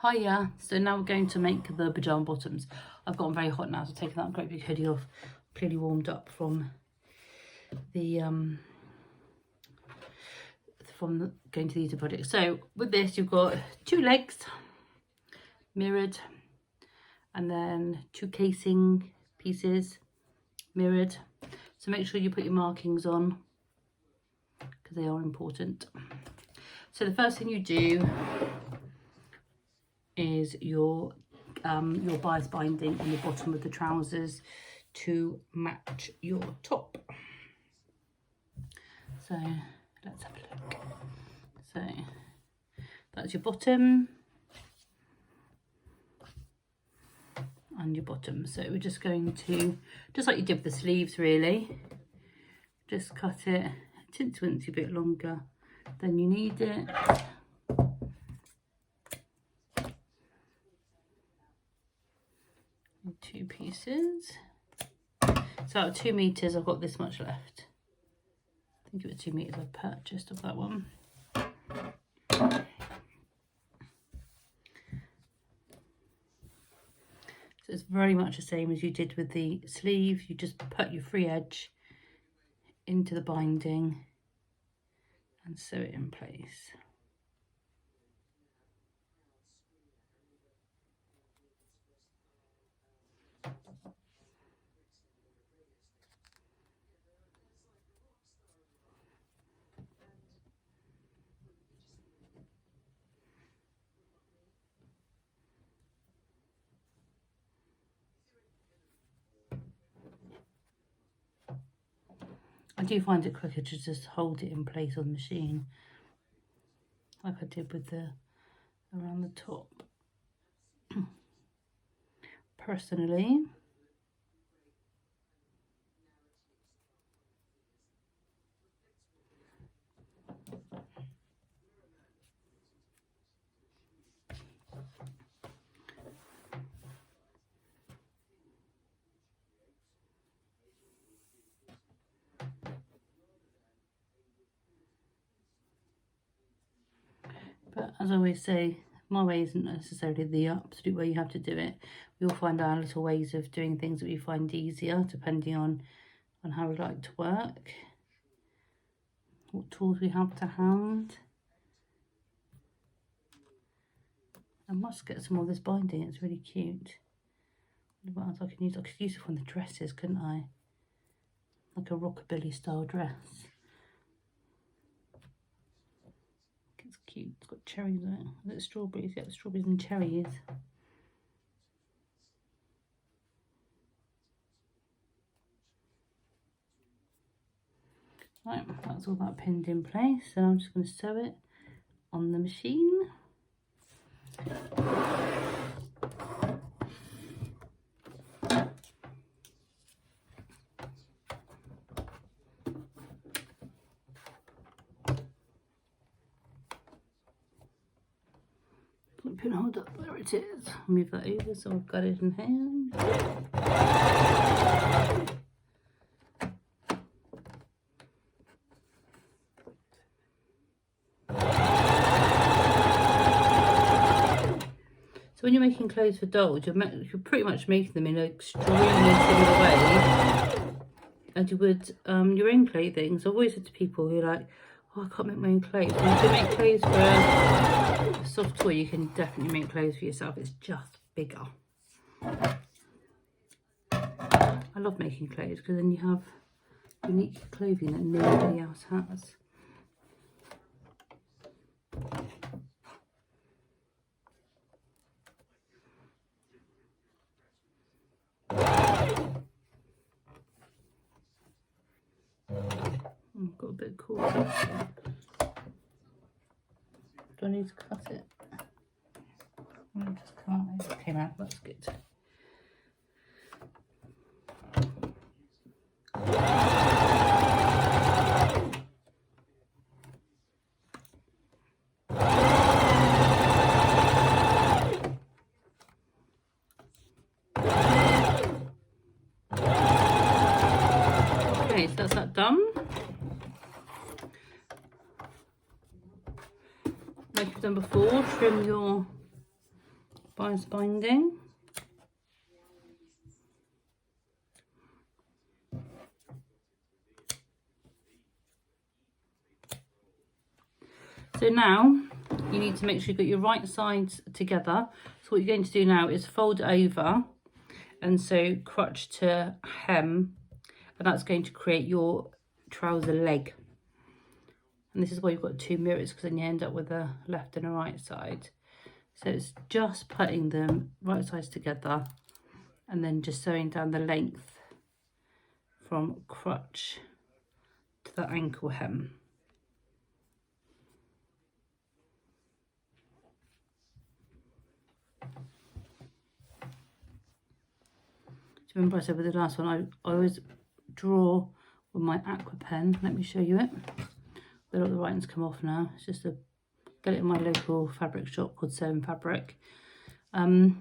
Hiya, so now we're going to make the pyjama bottoms. I've gotten very hot now, so taking that great big hoodie off, clearly warmed up from the going to the Eater project. So with this, you've got 2 legs mirrored, and then 2 casing pieces mirrored. So make sure you put your markings on because they are important. So the first thing you do is your bias binding on the bottom of the trousers to match your top. So let's have a look. So that's your bottom and your bottom. So we're just going to, just like you did with the sleeves really, just cut it a bit longer than you need it. 2 pieces. So out of 2 meters, I've got this much left. I think it was 2 meters I purchased of that one. So it's very much the same as you did with the sleeve. You just put your free edge into the binding and sew it in place. I do find it quicker to just hold it in place on the machine, like I did with the around the top. Personally, but as I always say, my way isn't necessarily the absolute way you have to do it. We all find our little ways of doing things that we find easier, depending on how we like to work, what tools we have to hand. I must get some more of this binding, it's really cute. What else I can use? I could use it on the dresses, couldn't I? Like a rockabilly style dress. It's cute. It's got cherries on it. Is it strawberries? Yeah, strawberries and cherries. Right, that's all that pinned in place. So I'm just going to sew it on the machine. Pin hold up, there it is. Move that over so I've got it in hand. So when you're making clothes for dolls, you're pretty much making them in an extremely similar way as you would your own clothing. So I've always said to people who are like, oh, I can't make my own clothes. When you can make clothes for a soft toy, you can definitely make clothes for yourself. It's just bigger. I love making clothes because then you have unique clothing that nobody else has. I've got a bit of cord. Do I need to cut it? I just can't. It came out. That's good. Okay, so that's that done. Like you've done before, trim your bias binding. So now you need to make sure you've got your right sides together. So what you're going to do now is fold over and so crotch to hem, and that's going to create your trouser leg. And this is why you've got two mirrors, because then you end up with a left and a right side. So it's just putting them right sides together and then just sewing down the length from crotch to the ankle hem. So remember I said with the last one, I always draw with my aqua pen. Let me show you it. A lot of the writing's come off now. It's just get it in my local fabric shop called Sew & Fabric. The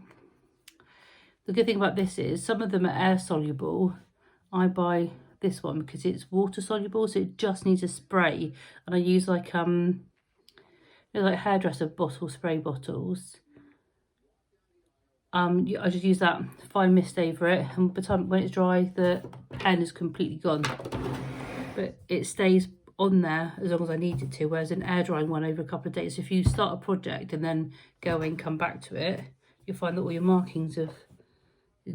good thing about this is some of them are air soluble. I buy this one because it's water soluble, so it just needs a spray. And I use like like hairdresser bottle spray bottles. I just use that fine mist over it, and by the time when it's dry, the pen is completely gone. But it stays on there as long as I need it to, whereas an air drying one over a couple of days, if you start a project and then go and come back to it, you'll find that all your markings have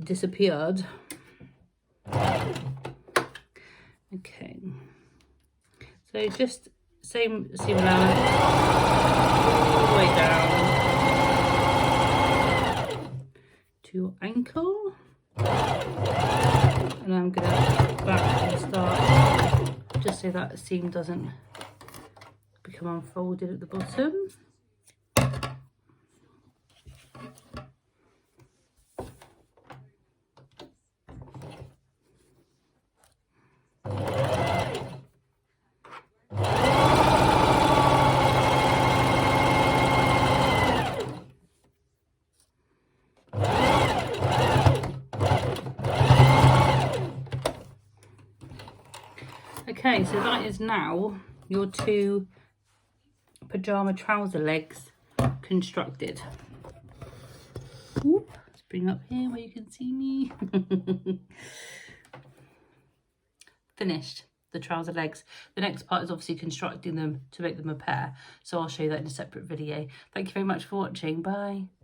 disappeared. Okay, so just same allowance all the way down to your ankle, and I'm going to back and start just so that seam doesn't become unfolded at the bottom. Okay, so that is now your two pyjama trouser legs constructed. Ooh, let's bring up here where you can see me. Finished the trouser legs. The next part is obviously constructing them to make them a pair, so I'll show you that in a separate video. Thank you very much for watching. Bye.